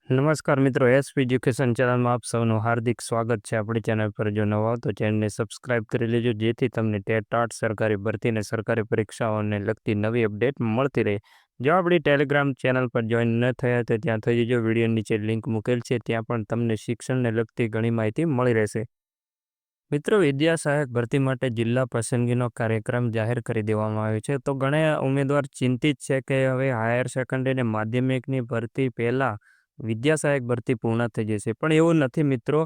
નમસ્કાર મિત્રો, SP education ચેનલમાં આપ સૌનું હાર્દિક સ્વાગત છે। આપણી ચેનલ પર જો નવા હો તો ચેનલને સબસ્ક્રાઇબ કરી લેજો, જેથી તમને ટેટ ટાટ સરકારી ભરતી અને સરકારી પરીક્ષાઓને લગતી નવી અપડેટ મળતી રહે। જો આપણી ટેલિગ્રામ ચેનલ પર જોઈન ન થયા તો ત્યાં થઈ જજો, વિડીયો નીચે લિંક મૂકેલ છે, ત્યાં પણ તમને શિક્ષણને લગતી ઘણી માહિતી મળી રહેશે। મિત્રો, વિદ્યા સહાયક ભરતી માટે જિલ્લા પસંદગીનો કાર્યક્રમ જાહેર કરી દેવામાં આવ્યો છે। તો ઘણા ઉમેદવાર ચિંતિત છે કે હવે હાયર સેકન્ડરી અને માધ્યમિકની ભરતી પહેલાં વિદ્યા સહાયક ભરતી પૂર્ણ થઈ જશે, પણ એવું નથી મિત્રો।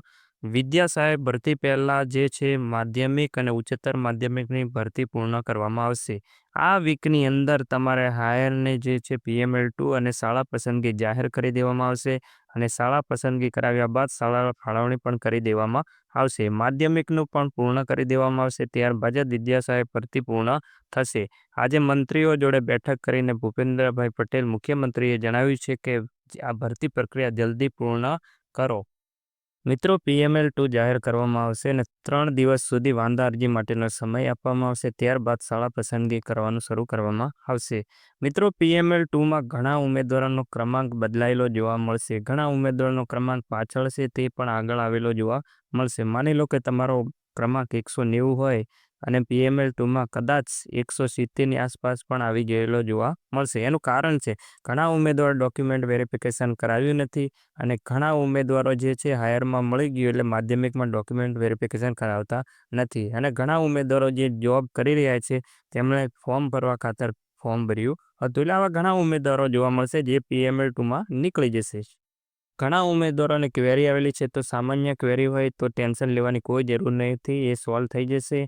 વિદ્યા સહાયક ભરતી પહેલાં જે છે માધ્યમિક અને ઉચ્ચતર માધ્યમિકની ભરતી પૂર્ણ કરવામાં આવશે। આ વીકની અંદર તમારે હાયરને જે છે PML2 અને શાળા પસંદગી જાહેર કરી દેવામાં આવશે, અને શાળા પસંદગી કરાવ્યા બાદ શાળા ફાળવણી પણ કરી દેવામાં આવશે। માધ્યમિકનું પણ પૂર્ણ કરી દેવામાં આવશે, ત્યારબાદ જ વિદ્યા સહાયક ભરતી પૂર્ણ થશે। આજે મંત્રીઓ જોડે બેઠક કરીને ભૂપેન્દ્રભાઈ પટેલ મુખ્યમંત્રીએ જણાવ્યું છે કે આ ભરતી પ્રક્રિયા જલ્દી પૂર્ણ કરો। મિત્રો, PML2 જાહેર કરવામાં આવશે અને 3 દિવસ સુધી વાંધા અરજી માટેનો સમય આપવામાં આવશે, ત્યારબાદ શાળા પસંદગી કરવાનું શરૂ કરવામાં આવશે। મિત્રો, PML2માં ઘણા ઉમેદવારોનો ક્રમાંક બદલાયેલો જોવા મળશે, ઘણા ઉમેદવારોનો ક્રમાંક પાછળ છે તે પણ આગળ આવેલો જોવા મળશે। માની લો કે તમારો ક્રમાંક 190 હોય અને PML2માં કદાચ 170ની આસપાસ પણ આવી ગયેલો જોવા મળશે। એનું કારણ છે, ઘણા ઉમેદવાર ડોક્યુમેન્ટ વેરિફિકેશન કરાવ્યું નથી, અને ઘણા ઉમેદવારો જે છે હાયરમાં મળી ગયું એટલે માધ્યમિકમાં ડોક્યુમેન્ટ વેરિફિકેશન કરાવતા નથી, અને ઘણા ઉમેદવારો જે જોબ કરી રહ્યા છે તેમણે ફોર્મ ભરવા ખાતર ફોર્મ ભર્યું હતું। એટલે આવા ઘણા ઉમેદવારો જોવા મળશે જે PML2માં નીકળી જશે। ઘણા ઉમેદવારોને ક્વેરી આવેલી છે, તો સામાન્ય ક્વેરી હોય તો ટેન્શન લેવાની કોઈ જરૂર નથી, એ સોલ્વ થઈ જશે।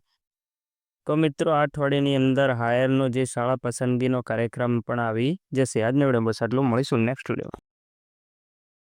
તો મિત્રો, આ અઠવાડિયાની અંદર હાયરનો જે શાળા પસંદગીનો કાર્યક્રમ પણ આવી જશે। આજનો વિડીયો બસ આટલું, મળીશું નેક્સ્ટ વિડીયો।